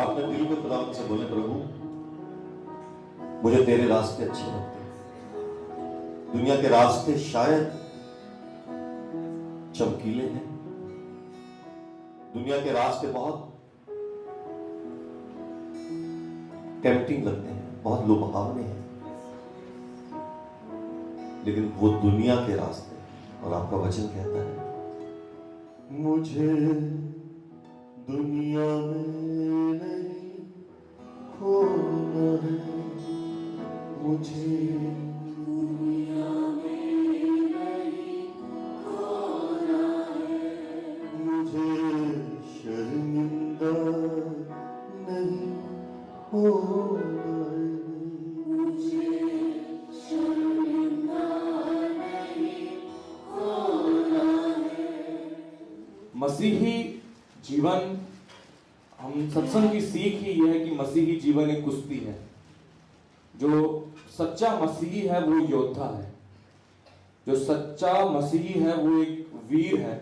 अपने दिल को खुदावंद से बोले, प्रभु मुझे तेरे रास्ते अच्छे लगते हैं। दुनिया के रास्ते शायद चमकीले हैं, दुनिया के रास्ते बहुत टेम्पटिंग लगते हैं, बहुत लुभावने हैं, लेकिन वो दुनिया के रास्ते, और आपका वचन कहता है मुझे दुनिया में नहीं खोना है, मुझे दुनिया में नहीं खोना है, मुझे शर्मिंदा नहीं होना है, मुझे शर्मिंदा नहीं होना है। मसीही जीवन, हम सत्संग की सीख ही यह है कि मसीही जीवन एक कुश्ती है। जो सच्चा मसीही है वो योद्धा है, जो सच्चा मसीही है वो एक वीर है।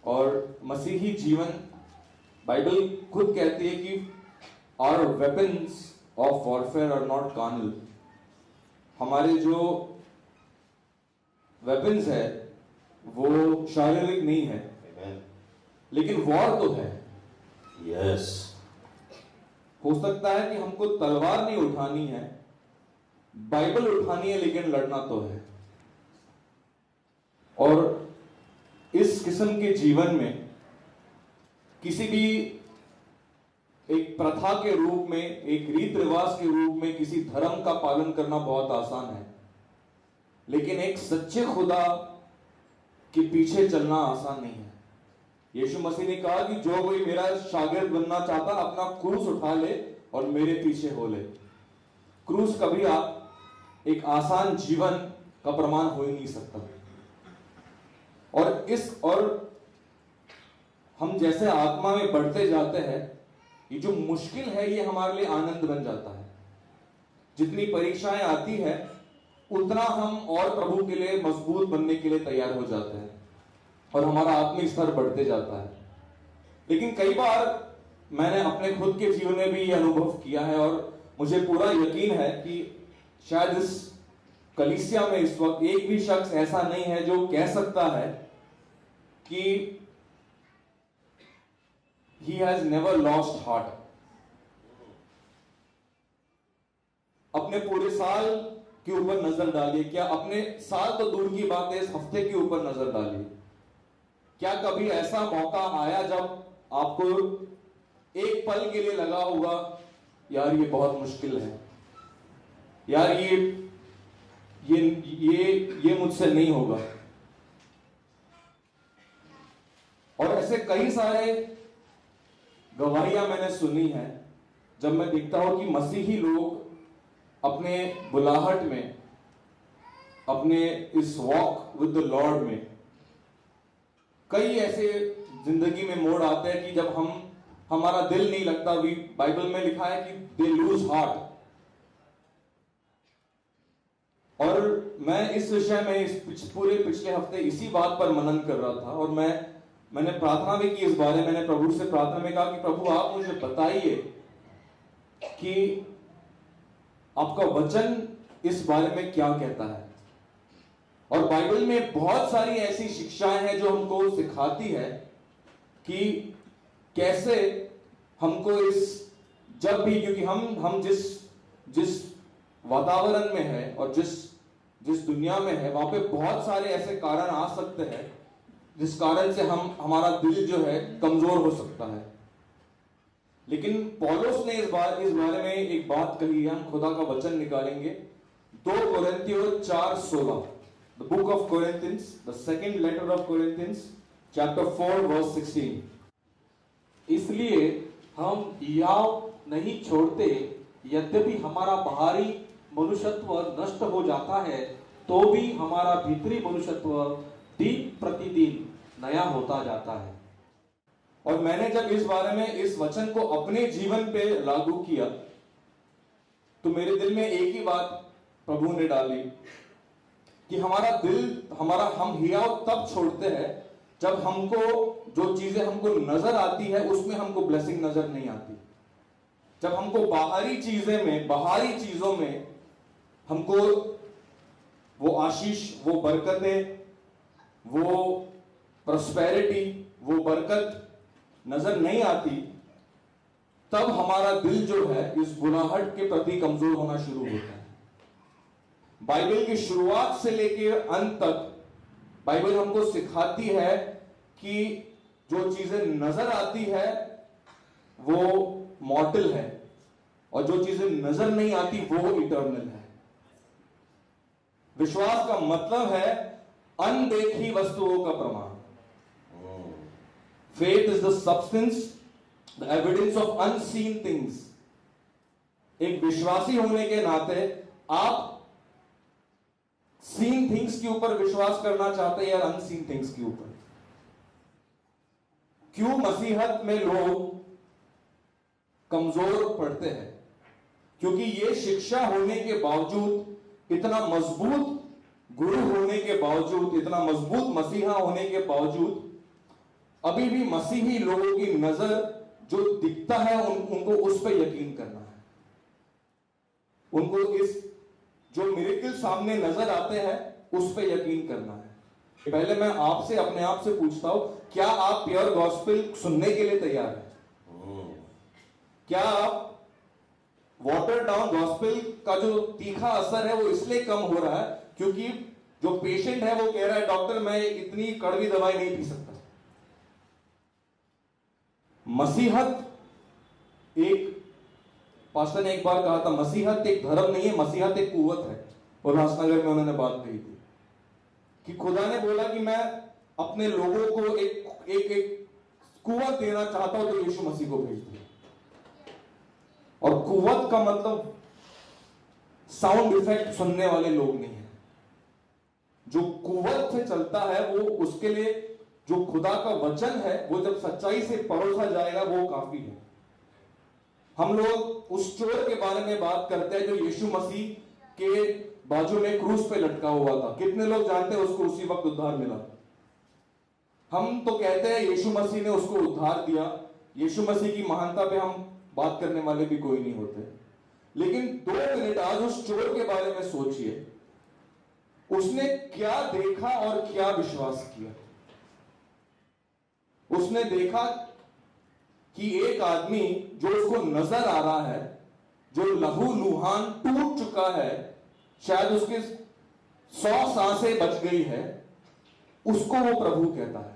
और मसीही जीवन, बाइबल खुद कहती है कि our weapons of warfare are not carnal. हमारे जो वेपन्स है वो शारीरिक नहीं है, लेकिन वॉर तो है। यस, हो सकता है कि हमको तलवार नहीं उठानी है, बाइबल उठानी है, लेकिन लड़ना तो है। और इस किस्म के जीवन में किसी भी एक प्रथा के रूप में, एक रीत रिवाज के रूप में किसी धर्म का पालन करना बहुत आसान है, लेकिन एक सच्चे खुदा के पीछे चलना आसान नहीं है। यीशु मसीह ने कहा कि जो कोई मेरा शागिर्द बनना चाहता अपना क्रूस उठा ले और मेरे पीछे हो ले। क्रूस कभी एक आसान जीवन का प्रमाण हो ही नहीं सकता। और हम जैसे आत्मा में बढ़ते जाते हैं, ये जो मुश्किल है ये हमारे लिए आनंद बन जाता है। जितनी परीक्षाएं आती है उतना हम और प्रभु के लिए मजबूत बनने के लिए तैयार हो जाते हैं और हमारा आत्मिक स्तर बढ़ते जाता है। लेकिन कई बार मैंने अपने खुद के जीवन में भी ये अनुभव किया है और मुझे पूरा यकीन है कि शायद इस कलीसिया में इस वक्त एक भी शख्स ऐसा नहीं है जो कह सकता है कि he has never lost heart। अपने पूरे साल के ऊपर नजर डालिए, क्या अपने साल तो दूर की बात है, इस हफ्ते के ऊपर नजर डालिए। क्या कभी ऐसा मौका आया जब आपको एक पल के लिए लगा होगा यार ये बहुत मुश्किल है, यार ये मुझसे नहीं होगा। और ऐसे कई सारे गवाहियां मैंने सुनी है जब मैं देखता हूं कि मसीही लोग अपने बुलाहट में, अपने इस वॉक विद द लॉर्ड में कई ऐसे जिंदगी में मोड़ आते हैं कि जब हमारा दिल नहीं लगता। बाइबल में लिखा है कि दे लूज हार्ट। और मैं इस विषय में इस पूरे पिछले हफ्ते इसी बात पर मनन कर रहा था और मैंने प्रार्थना भी की इस बारे में। मैंने प्रभु से प्रार्थना में कहा कि प्रभु आप मुझे बताइए कि आपका वचन इस बारे में क्या कहता है। और बाइबल में बहुत सारी ऐसी शिक्षाएं हैं जो हमको सिखाती है कि कैसे हमको जब भी, क्योंकि हम जिस वातावरण में है और जिस दुनिया में है वहां पे बहुत सारे ऐसे कारण आ सकते हैं जिस कारण से हमारा दिल जो है कमजोर हो सकता है। लेकिन पौलुस ने इस बारे में एक बात कही है। हम खुदा का वचन निकालेंगे 2 कोरिन्थियों 4:16, the book of Corinthians, the second letter of Corinthians, chapter 4 verse 16। इसलिए हम याव नहीं छोड़ते, यद्यपि हमारा बाहरी मनुष्यत्व नष्ट हो जाता है तो भी हमारा भीतरी मनुष्यत्व दिन प्रतिदिन नया होता जाता है। और मैंने जब इस बारे में इस वचन को अपने जीवन पे लागू किया तो मेरे दिल में एक ही बात प्रभु ने डाली कि हम हियाव तब छोड़ते हैं जब हमको जो चीजें हमको नजर आती है उसमें हमको ब्लेसिंग नजर नहीं आती। जब हमको बाहरी चीजों में हमको वो आशीष, वो बरकतें, वो प्रॉस्पेरिटी, वो बरकत नजर नहीं आती, तब हमारा दिल जो है इस बुनाहट के प्रति कमजोर होना शुरू होता है। बाइबल की शुरुआत से लेकर अंत तक बाइबल हमको सिखाती है कि जो चीजें नजर आती है वो मॉर्टल है, और जो चीजें नजर नहीं आती वो इटर्नल है। विश्वास का मतलब है अनदेखी वस्तुओं का प्रमाण। Faith is the substance, the evidence of unseen things. एक विश्वासी होने के नाते आप सीन थिंग्स के ऊपर विश्वास करना चाहते हैं या अनसीन थिंग्स के ऊपर? क्यों मसीहत में लोग कमजोर पड़ते हैं? क्योंकि ये शिक्षा होने के बावजूद, इतना मजबूत गुरु होने के बावजूद, इतना मजबूत मसीहा होने के बावजूद, अभी भी मसीही लोगों की नजर जो दिखता है उनको उस पर यकीन करना है। उनको इस जो मिरेकल सामने नजर आते हैं उस पर यकीन करना है। पहले मैं आपसे, अपने आप से पूछता हूं, क्या आप प्योर गॉस्पेल सुनने के लिए तैयार हैं? क्या आप वाटर डाउन गॉस्पेल का जो तीखा असर है वो इसलिए कम हो रहा है क्योंकि जो पेशेंट है वो कह रहा है डॉक्टर मैं इतनी कड़वी दवाई नहीं पी सकता? मसीहत एक, पास्टर ने एक बार कहा था, मसीहत एक धर्म नहीं है, मसीहत एक कुव्वत है। उल्लासनगर में उन्होंने बात कही थी कि खुदा ने बोला कि मैं अपने लोगों को एक कुव्वत देना चाहता हूं तो यीशु मसीह को भेज दिया। और कुव्वत का मतलब साउंड इफेक्ट सुनने वाले लोग नहीं है। जो कुव्वत से चलता है वो, उसके लिए जो खुदा का वचन है वो जब सच्चाई से परोसा जाएगा वो काफी है। हम लोग उस चोर के बारे में बात करते हैं जो यीशु मसीह के बाजू में क्रूस पे लटका हुआ था। कितने लोग जानते हैं उसको उसी वक्त उद्धार मिला? हम तो कहते हैं यीशु मसीह ने उसको उद्धार दिया। यीशु मसीह की महानता पे हम बात करने वाले भी कोई नहीं होते। लेकिन 2 मिनट आज उस चोर के बारे में सोचिए, उसने क्या देखा और क्या विश्वास किया। उसने देखा कि एक आदमी जो उसको नजर आ रहा है, जो लहू लुहान टूट चुका है, शायद उसके 100 सांसें बच गई है, उसको वो प्रभु कहता है।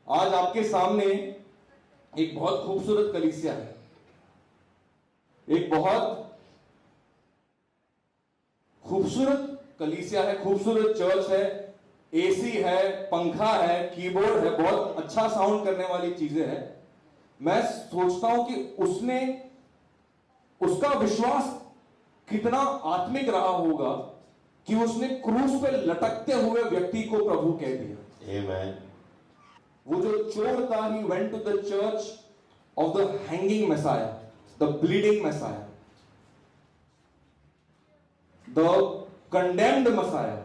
आज आपके सामने एक बहुत खूबसूरत कलीसिया है, एक बहुत खूबसूरत कलीसिया है, खूबसूरत चर्च है, एसी है, पंखा है, कीबोर्ड है, बहुत अच्छा साउंड करने वाली चीजें हैं। मैं सोचता हूं कि उसका विश्वास कितना आत्मिक रहा होगा कि उसने क्रूस पे लटकते हुए व्यक्ति को प्रभु कह दिया। Amen. वो जो चोर था, he went to the church of the hanging Messiah, the bleeding Messiah, the condemned Messiah।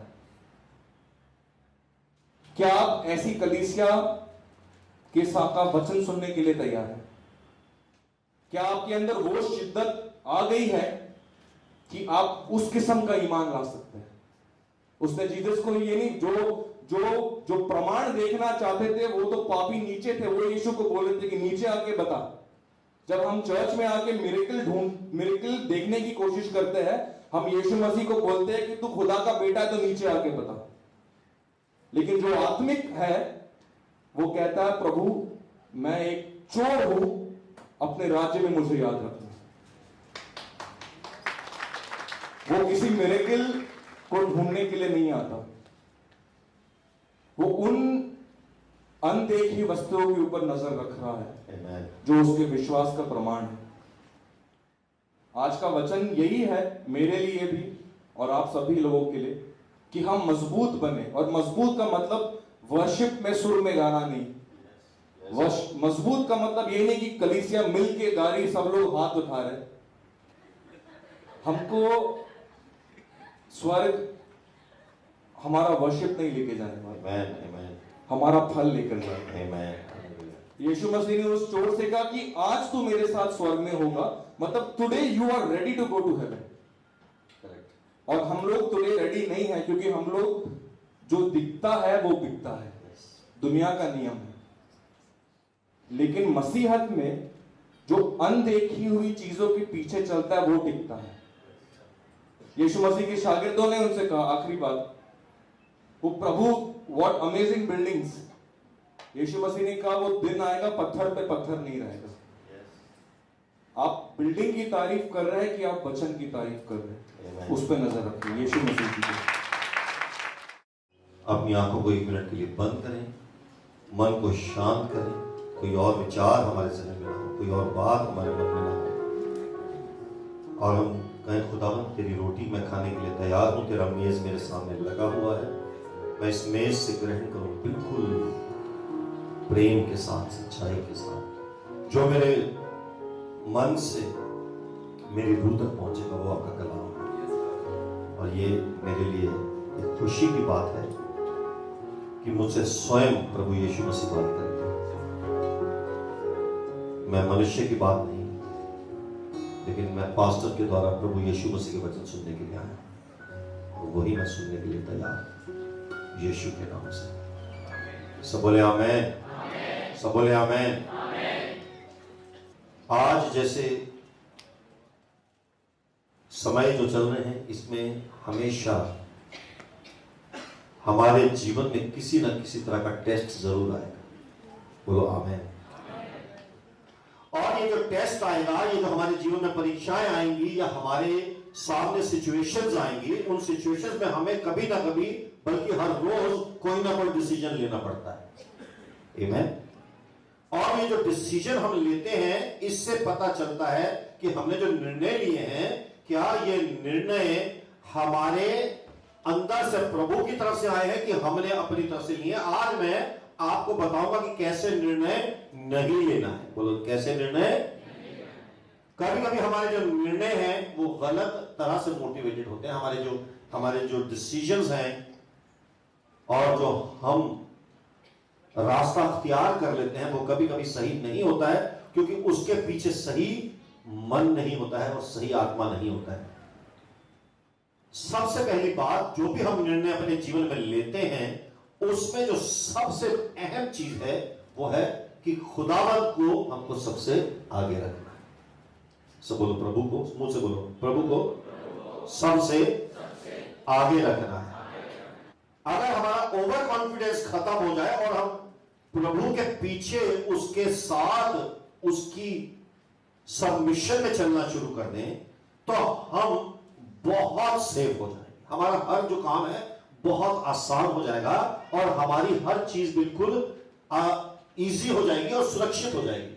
क्या आप ऐसी कलीसिया के साथ का वचन सुनने के लिए तैयार हैं? क्या आपके अंदर वो शिद्दत आ गई है कि आप उस किस्म का ईमान ला सकते हैं? उसने जीसस को ये नहीं, जो प्रमाण देखना चाहते थे वो तो पापी नीचे थे, वो यीशु को बोल रहे थे कि नीचे आके बता। जब हम चर्च में आके मिरेकल देखने की कोशिश करते हैं, हम यीशु मसीह को बोलते हैं कि तू खुदा का बेटा है तो नीचे आके बता। लेकिन जो आत्मिक है वो कहता है प्रभु मैं एक चोर हूं, अपने राज्य में मुझे याद रखना। वो किसी मिरेकल को ढूंढने के लिए नहीं आता, वो उन अनदेखी वस्तुओं के ऊपर नजर रख रहा है Amen. जो उसके विश्वास का प्रमाण है। आज का वचन यही है मेरे लिए भी और आप सभी लोगों के लिए कि हम मजबूत बने। और मजबूत का मतलब वर्शिप में सुर में गाना नहीं। मजबूत का मतलब ये नहीं कि कलीसिया मिल के गा रही, सब लोग हाथ उठा रहे। हमको स्वर्ग हमारा वर्शिप नहीं लेके जाने वाला, Amen. Amen. हमारा फल लेकर जाए। Amen. यीशु मसीह ने उस चोर से कहा कि आज तू मेरे साथ स्वर्ग में होगा, मतलब today you are ready to go to heaven. Correct. और हम लोग टुडे रेडी नहीं है, क्योंकि हम लोग जो दिखता है वो बिकता है, दुनिया का नियम है। लेकिन मसीहत में जो अनदेखी हुई चीजों के पीछे चलता है वो टिकता है। यीशु मसीह के शागिर्दों ने उनसे कहा, आखिरी बात, वो प्रभु व्हाट अमेजिंग बिल्डिंग्स। यीशु मसीह ने कहा वो दिन आएगा पत्थर पे पत्थर नहीं रहेगा। आप बिल्डिंग की तारीफ कर रहे हैं कि आप वचन की तारीफ कर रहे हैं, उस पर नजर रखिए। यीशु मसीह की अपनी आंखों को 1 मिनट के लिए बंद करें, मन को शांत करें, कोई और विचार हमारे जहन में ना हो, कोई और बात हमारे मन में ना हो, और हम कहें, खुदावंद तेरी रोटी मैं खाने के लिए तैयार हूं, तेरा मेज मेरे सामने लगा हुआ है, मैं इस मेज से ग्रहण करूं बिल्कुल प्रेम के साथ, सच्चाई के साथ। जो मेरे मन से मेरी रूह तक पहुंचेगा वो आपका कलाम है। और ये मेरे लिए एक खुशी की बात है कि मुझसे स्वयं प्रभु यीशु मसीह बात करेंगे। मैं मनुष्य की बात नहीं, लेकिन मैं पास्टर के द्वारा प्रभु यीशु मसीह के वचन सुनने के लिए आया, और वही मैं सुनने के लिए तैयार, यीशु के नाम से। सब बोले आमेन, सब बोले आमेन। आज जैसे समय जो चल रहे हैं, इसमें हमेशा हमारे जीवन में किसी न किसी तरह का टेस्ट जरूर आएगा। बोलो आमेन। और ये जो टेस्ट आएगा, ये जो हमारे जीवन में परीक्षाएं आएंगी या हमारे सामने सिचुएशंस आएंगी, उन सिचुएशंस में हमें कभी ना कभी, बल्कि हर रोज कोई ना कोई डिसीजन लेना पड़ता है। आमेन। और ये जो डिसीजन हम लेते हैं, इससे पता चलता है कि हमने जो निर्णय लिए हैं, क्या ये निर्णय हमारे अंदर से प्रभु की तरफ से आए हैं कि हमने अपनी तरफ से लिए। आज मैं आपको बताऊंगा कि कैसे निर्णय नहीं लेना है। बोलो कैसे निर्णय। कभी कभी हमारे जो निर्णय हैं वो गलत तरह से मोटिवेटेड होते हैं। हमारे जो डिसीजंस हैं और जो हम रास्ता अख्तियार कर लेते हैं, वो कभी कभी सही नहीं होता है, क्योंकि उसके पीछे सही मन नहीं होता है और सही आत्मा नहीं होता है। सबसे पहली बात, जो भी हम निर्णय अपने जीवन में लेते हैं, उसमें जो सबसे अहम चीज है वो है कि खुदावंत को हमको सबसे आगे रखना है। सब बोलो प्रभु को, मुंह से बोलो, प्रभु को सबसे आगे रखना है। अगर हमारा ओवर कॉन्फिडेंस खत्म हो जाए और हम प्रभु के पीछे, उसके साथ, उसकी सबमिशन में चलना शुरू कर दें, तो हम बहुत सेफ हो जाएंगे। हमारा हर जो काम है बहुत आसान हो जाएगा और हमारी हर चीज बिल्कुल इजी हो जाएगी और सुरक्षित हो जाएगी।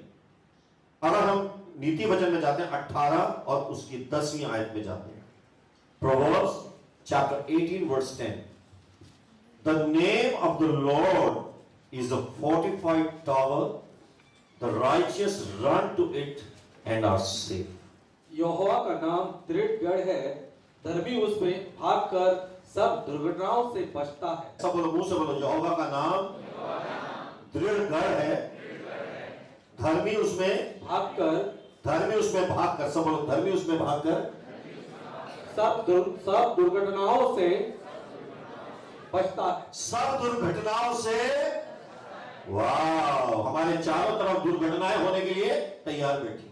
अगर हम नीति वचन में जाते हैं 18 और उसकी 10वीं आयत में जाते हैं, Proverbs chapter 18 verse 10, The name of the Lord is a fortified tower, the righteous run to it and are safe. यहोवा का नाम दृढ़ गढ़ है, धर्मी उसमें भागकर सब दुर्घटनाओं से बचता है। सब बोलो, मुंह से बोलो, यहोवा का नाम दृढ़ गढ़ है, धर्मी उसमें भागकर, सब बोलो, धर्मी उसमें भागकर सब दुर्घटनाओं से बचता है। सब दुर्घटनाओं से, वाह, हमारे चारों तरफ दुर्घटनाएं होने के लिए तैयार बैठी,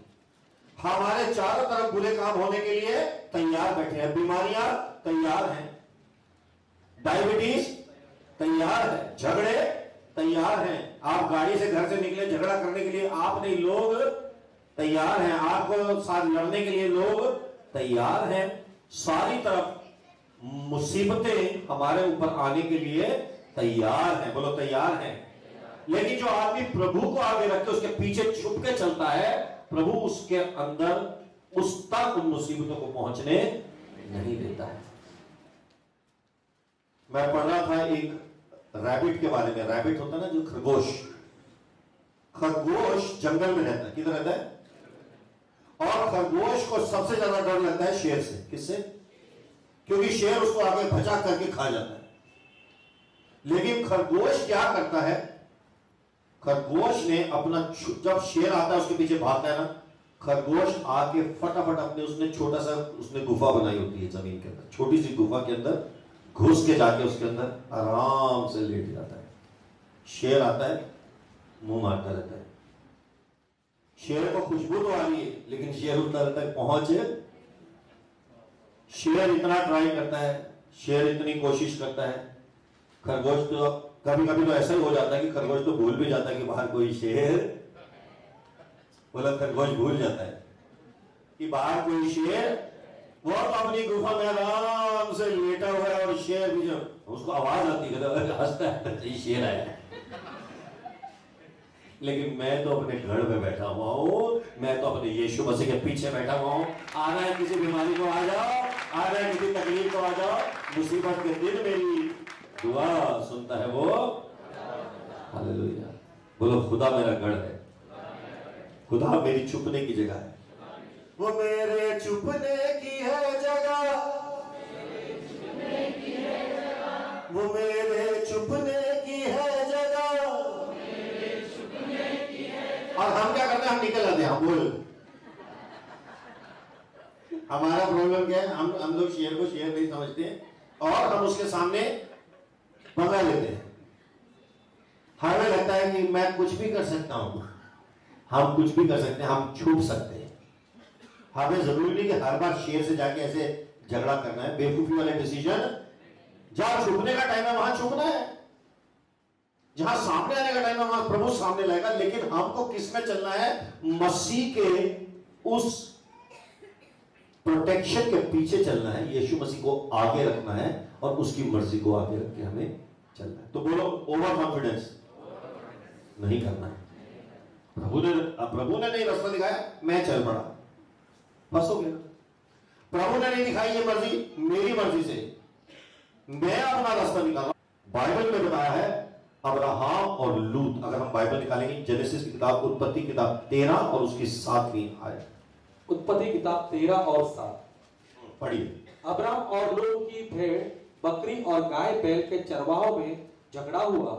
हमारे चारों तरफ बुरे काम होने के लिए तैयार बैठे हैं। बीमारियां तैयार हैं, डायबिटीज तैयार है, झगड़े तैयार हैं। आप गाड़ी से घर से निकले झगड़ा करने के लिए, आप नहीं, लोग तैयार हैं। आपको साथ लड़ने के लिए लोग तैयार हैं। सारी तरफ मुसीबतें हमारे ऊपर आने के लिए तैयार हैं। बोलो तैयार हैं। लेकिन जो आदमी प्रभु को आगे रख के उसके पीछे छुप के चलता है, प्रभु उसके अंदर उस तक उन मुसीबतों को पहुंचने नहीं देता है। मैं पढ़ रहा था एक रैबिट के बारे में। रैबिट होता है ना, जो खरगोश, खरगोश जंगल में रहता है। किधर रहता है? और खरगोश को सबसे ज्यादा डर लगता है शेर से। किससे? क्योंकि शेर उसको आगे भजा करके खा जाता है। लेकिन खरगोश क्या करता है? खरगोश ने अपना जब शेर आता है उसके पीछे भागता है ना, खरगोश आके फटाफट अपने उसने छोटा सा उसने गुफा बनाई होती है जमीन के अंदर, छोटी सी गुफा के अंदर घुस के जाके उसके अंदर आराम से लेट जाता है। शेर आता है, मुंह मारता रहता है। शेर को खुशबू तो आ रही है लेकिन शेर उतना रहता है पहुंचे। शेर इतना ट्राई करता है, शेर इतनी कोशिश करता है। खरगोश तो कभी कभी तो ऐसा ही हो जाता है कि खरगोश तो भूल भी जाता है कि बाहर कोई शेर, बोला खरगोश भूल जाता है कि बाहर कोई शेर, वो तो अपनी गुफा में आराम से लेटा हुआ है और शेर भी जो उसको आवाज आती है हंसता है, शेर आया है। लेकिन मैं तो अपने घर में बैठा हुआ हूँ, मैं तो अपने यीशु मसीह के पीछे बैठा हुआ हूँ। आ रहा है किसी बीमारी को आ जाओ, आ रहा है किसी तकलीफ को आ जाओ, मुसीबत के दिन मेरी दुआ सुनता है वो। हालेलुया। बोलो खुदा मेरा गढ़ है, खुदा मेरी छुपने की जगह है, वो मेरे छुपने की है जगह, वो मेरे छुपने की है जगह। और हम क्या करते हैं, हम निकल आते हैं। हम बोल, हमारा प्रॉब्लम क्या है, हम लोग शेर को शेर नहीं समझते और हम उसके सामने पंगा लेते हैं। हमें लगता है कि मैं कुछ भी कर सकता हूं, हम कुछ भी कर सकते हैं, हम छुप सकते हैं। हमें जरूरी नहीं कि हर बार शेर से जाके ऐसे झगड़ा करना है, बेवकूफी वाले डिसीजन। जहां छुपने का टाइम है वहां छुपना है, जहां सामने आने का टाइम है वहां प्रभु सामने लाएगा। लेकिन हमको किस में चलना है, मसीह के उस प्रोटेक्शन के पीछे चलना है, यीशु मसीह को आगे रखना है और उसकी मर्जी को आगे रख के हमें चलना है। तो बोलो ओवर कॉन्फिडेंस नहीं करना है। प्रभु ने नहीं रास्ता दिखाया, मैं चल पड़ा, बस हो गया। प्रभु ने नहीं दिखाई ये मर्जी, मेरी मर्जी से मैं अपना रास्ता निकाला। बाइबल में बताया है अब्राहम और लूत। अगर हम बाइबल निकालेंगे, जेनेसिस की किताब, उत्पत्ति किताब 13 और उसकी 7वीं आयत। उत्पत्ति किताब 13 और 7 पढ़िए। अब्राहम और लूत की भेड़ बकरी और गाय बैल के चरवाहों में झगड़ा हुआ।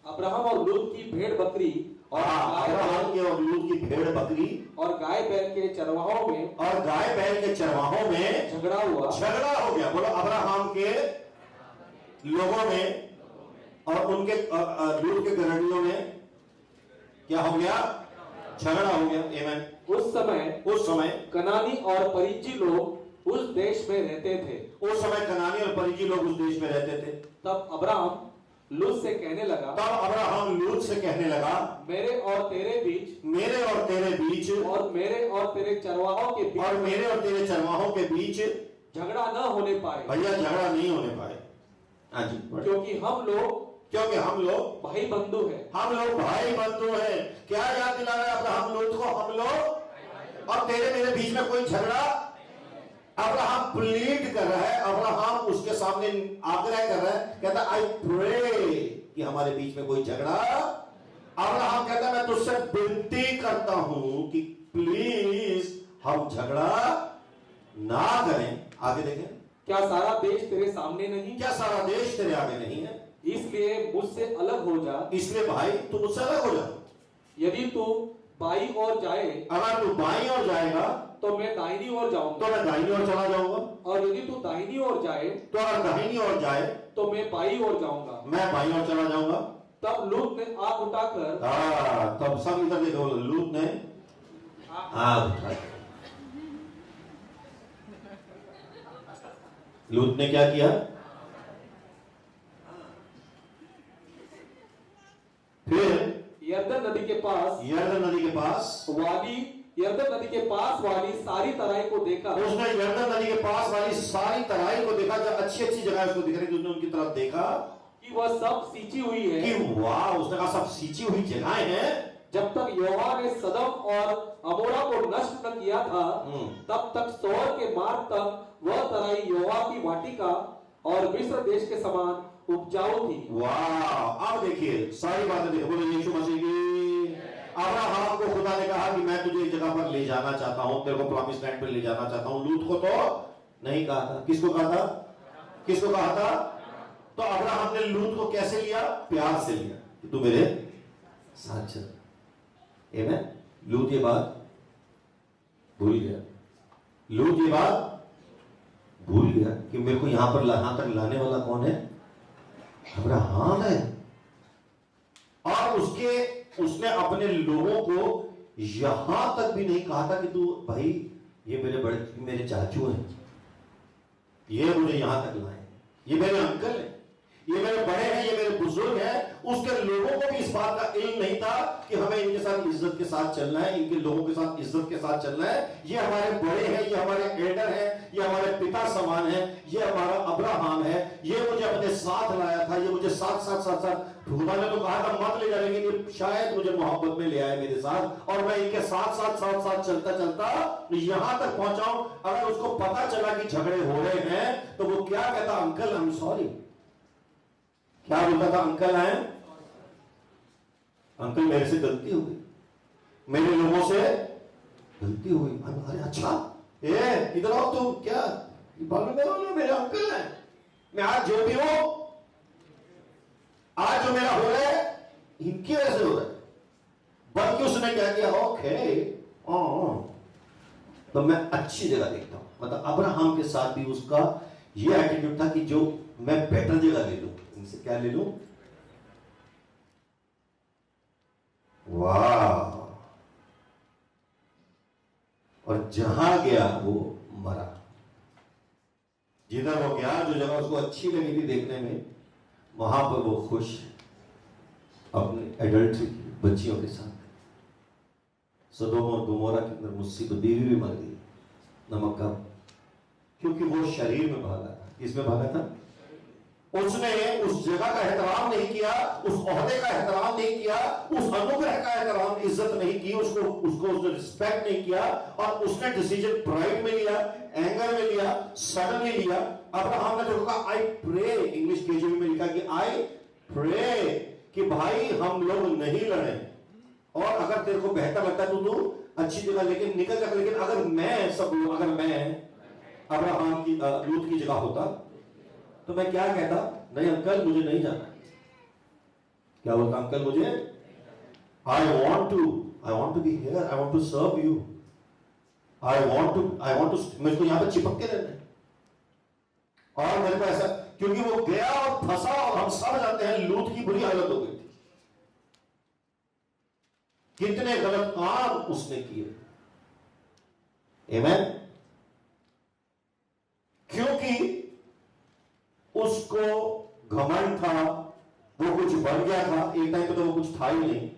अब्राहम और लूत की भेड़ बकरी और अब्राहम के और लूत की भेड़ बकरी और गाय बैल के चरवाहों में, और गाय बैल के चरवाहों में झगड़ा हुआ। झगड़ा हो गया। बोलो अब्राहम के लोगों में और उनके लूत के घरानियों में क्या हो गया, झगड़ा हो गया। आमीन। उस समय कनानी और परिज्जी लोग उस देश में रहते थे। उस समय कनानी और परिज्जी लोग उस देश में रहते थे। तब अब्राहम लूत से कहने लगा, मेरे और तेरे बीच और मेरे और तेरे चरवाहों के बीच झगड़ा न होने पाए। भैया झगड़ा नहीं होने पाए। हाँ जी। क्योंकि हम लोग भाई बंधु हैं। हम लोग भाई बंधु हैं। क्या याद दिला रहा है अब्राहम लूत को, हम लोग और तेरे मेरे बीच में कोई झगड़ा। अब्राहम प्लीड कर रहा है, अब्राहम उसके सामने आग्रह कर रहा है, कहता आई प्रे कि हमारे बीच में कोई झगड़ा। अब्राहम कहता मैं तुझसे विनती करता हूं कि प्लीज हम झगड़ा ना करें। आगे देखें। क्या सारा देश तेरे सामने नहीं? क्या सारा देश तेरे आगे नहीं है? इसलिए मुझसे अलग हो जा। इसलिए भाई तू मुझसे अलग हो जा। यदि तू बाईं ओर जाए, अगर तू बाईं ओर जाएगा तो मैं दाहिनी ओर जाऊंगा, तो मैं दाहिनी ओर चला जाऊंगा। और यदि तू दाहिनी ओर जाए, तो अगर दाहिनी ओर जाए तो मैं बाईं ओर जाऊंगा, मैं बाईं ओर चला जाऊंगा। तब लूत ने आग उठाकर, तब सब इधर देखो, लूत ने आग उठाई। लूत ने क्या किया? फिर यरदन नदी के पास वाली सारी तराई को देखा। उसने यरदन नदी के पास वाली सारी तराई को देखा, जो अच्छी अच्छी जगह उसको दिख रही थी, उसने उनकी तरफ देखा कि वह सब सींची हुई है। कि वाह, उसने कहा सब सींची हुई जगहें हैं। जब तक यहोवा ने सदम और अमोरा को नष्ट न किया था, तब तक सोअर के मार्ग तक वह तराई यहोवा की वाटिका और मिस्र देश के समान उपजाऊ थी। वाह, अब देखिए सारी बातें देखो। बोलो यीशु मसीह की। अब्राहम को खुदा ने कहा कि मैं तुझे एक जगह पर ले जाना चाहता हूं, तेरे को प्रॉमिस लैंड पर ले जाना चाहता हूं। लूत को तो नहीं कहा था। किसको कहा था? तो अब्राहम ने लूत को कैसे लिया? प्यार से लिया। कि तू मेरे साथ चल। आमीन। लूत ये बात भूल गया, लूत ये बात भूल गया कि मेरे को यहां तक लाने वाला कौन है? अब्राहम है। और उसने अपने लोगों को यहां तक भी नहीं कहा था कि तू भाई ये मेरे चाचू हैं, ये मुझे यहां तक लाए, ये मेरे अंकल हैं, ये मेरे बड़े हैं, ये मेरे बुजुर्ग हैं। उसके लोगों को भी इस बात का इल्म नहीं था कि हमें इनके साथ इज्जत के साथ चलना है, इनके लोगों के साथ इज्जत के साथ चलना है। ये हमारे बड़े हैं, ये हमारे एल्डर हैं, ये हमारे पिता समान है, ये हमारा अब्राहम है, ये मुझे अपने साथ लाया था, ये मुझे साथ खुदा ने तो कहा था मत ले जा, लेकिन ये शायद मुझे मोहब्बत में ले आए मेरे साथ, और मैं इनके साथ चलता यहां तक पहुंचाऊं। अगर उसको पता चला कि झगड़े हो रहे हैं तो वो क्या कहता? Uncle I am sorry. क्या बोलता था? अंकल आए, अंकल मेरे से गलती हो गई, मेरे लोगों से गलती हो गई। अरे अच्छा, इधर आओ तुम, क्या मेरे अंकल हैं, मैं आज जो भी हूं, आज जो मेरा हो रहा है इनकी वजह से हो रहा है। बल्कि उसने क्या किया? ओके, तो मैं अच्छी जगह देखता हूं। मतलब अब्राहम के साथ भी उसका ये एटीट्यूड था कि जो मैं बेटर जगह ले लूं, इनसे क्या ले लूं? वाह। और जहां गया वो मरा, जिधर वो गया, जो जगह उसको अच्छी लगी थी देखने में, वहां पर वो खुश अपने एडल्ट्री बच्चियों के साथ। सदोम और गुमोरा के अंदर मुसीबत, बीवी भी मर गई। नमक का, क्योंकि वो शरीर में भागा था। किसमें भागा था? उसने उस जगह का एहतराम नहीं किया, उस ओहदे का एहतराम नहीं किया, उस अनुग्रह का एहतराम, इज्जत नहीं की, उसको उसने रिस्पेक्ट नहीं किया, और उसने डिसीजन प्राइड में लिया, एंगर में लिया, सडनली लिया। अब्राहम ने जो कहा, आई प्रे, इंग्लिश केजीवी में लिखा कि आई प्रे, कि भाई हम लोग नहीं लड़े, और अगर तेरे को बेहतर लगता है तो तू अच्छी जगह लेके निकल जा। लेकिन अगर मैं अब्राहम की लूत की जगह होता तो मैं क्या कहता? नहीं अंकल, मुझे नहीं जाना। क्या बोलता? अंकल मुझे, I want to be here, I want to serve you, I want to, मेरे को यहां पर चिपक के रहना है। और मेरे को ऐसा, क्योंकि वो गया और फंसा, और हम सब जानते हैं लूत की बुरी हालत हो गई थी, कितने गलत काम उसने किए। आमीन। क्योंकि उसको घमंड था, वो कुछ बन गया था। एक टाइम पे तो वो कुछ था ही नहीं,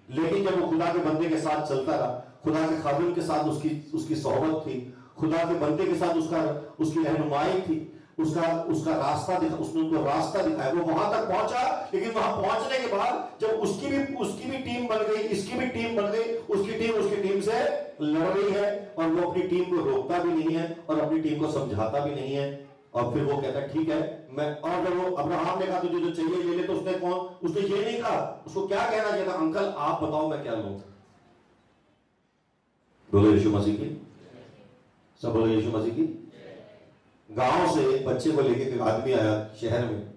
लेकिन जब वो खुदा के बंदे के साथ चलता रहा, खुदा के खादिम के साथ उसकी सोहबत थी, खुदा के बंदे के साथ उसकी रहनुमाई थी, उसका रास्ता दिखा, उसने उनको रास्ता दिखाया, वो वहां तक पहुंचा। लेकिन वहां पहुंचने के बाद जब उसकी भी टीम बन गई, इसकी भी टीम बन गई, उसकी टीम से लड़ रही है, और वो अपनी टीम को रोकता भी नहीं है, और अपनी टीम को समझाता भी नहीं है। और फिर वो कहता है ठीक है मैं, और जब वो अब्राहम ने कहा तुझे जो चाहिए ले ले, तो उसने ये नहीं कहा, उसको क्या कहना चाहिए था? अंकल आप बताओ मैं क्या लूं। बोलो यीशु मसीह की, सब बोलो यीशु मसीह की। गांव से एक बच्चे को लेके एक आदमी आया शहर में,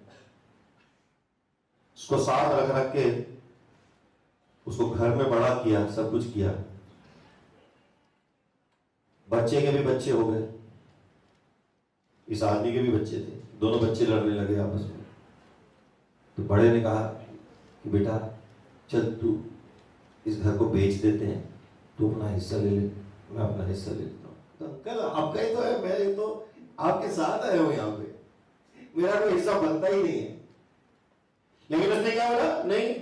उसको साथ रख के उसको घर में बड़ा किया, सब कुछ किया। बच्चे के भी बच्चे हो गए, इस आदमी के भी बच्चे थे, दोनों बच्चे लड़ने लगे आपस में। तो बड़े ने कहा कि बेटा चल तू इस घर को बेच देते हैं, तू अपना हिस्सा ले ले, मैं अपना हिस्सा ले लेता हूँ। तो अंकल आपका ही तो है, मैं तो आपके साथ आया हूं यहाँ पे, मेरा कोई हिस्सा बनता ही नहीं है। लेकिन उसने क्या बोला? नहीं,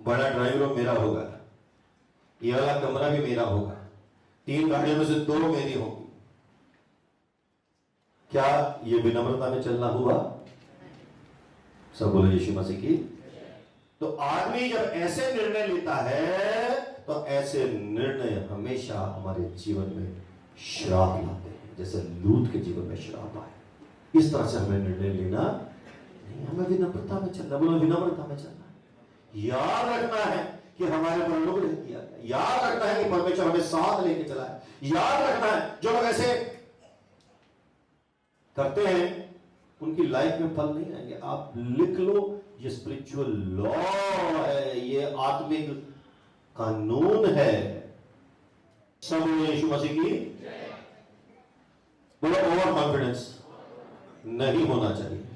बड़ा ड्राइंग रूम मेरा होगा, ये वाला कमरा भी मेरा होगा, 3 गाड़ियों में से 2 मेरी होंगी। क्या ये विनम्रता में चलना हुआ? सब बोलो यीशु मसीह की। तो आदमी जब ऐसे निर्णय लेता है, तो ऐसे निर्णय हमेशा हमारे जीवन में श्राप लाते हैं, जैसे लूत के जीवन में श्राप आए। इस तरह से हमें निर्णय लेना नहीं, हमें विनम्रता में चलना। बोलो विनम्रता में चलना। याद रखना है कि हमारे पर अनुग्रह किया गया, याद रखना है कि परमेश्वर हमें साथ लेके चला है, याद रखना है जो लोग ऐसे करते हैं उनकी लाइफ में फल नहीं आएंगे। आप लिख लो, ये स्पिरिचुअल लॉ है, ये आत्मिक कानून है। सब यीशु मसीह की बोलो। ओवर कॉन्फिडेंस नहीं होना चाहिए।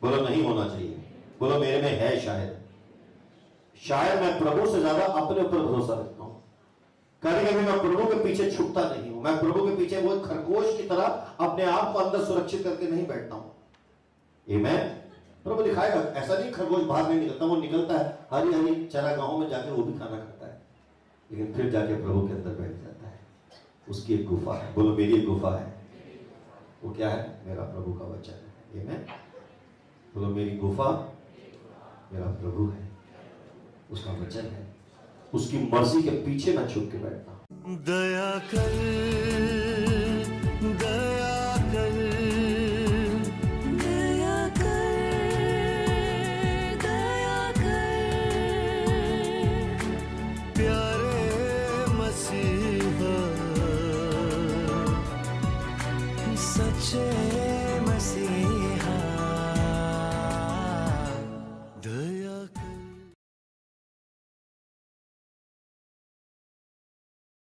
बोलो नहीं होना चाहिए। बोलो मेरे में है शायद मैं प्रभु से ज्यादा अपने ऊपर भरोसा रखता हूं। कभी कभी मैं प्रभु के पीछे छुपता नहीं हूं। मैं प्रभु के पीछे वो खरगोश की तरह अपने आप को अंदर सुरक्षित करके नहीं बैठता हूं। आमीन। प्रभु दिखाएगा, ऐसा नहीं खरगोश बाहर नहीं निकलता, वो निकलता है, हरी हरी चरागाहों में जाके वो भी खाना खाता है, लेकिन फिर जाके प्रभु के अंदर बैठ जाता है। उसकी एक गुफा है। बोलो मेरी एक गुफा है। वो क्या है? मेरा प्रभु का वचन है। आमीन। बोलो मेरी गुफा मेरा प्रभु है, उसका वचन है। उसकी मर्जी के पीछे मैं छुप के बैठता हूं। दया कर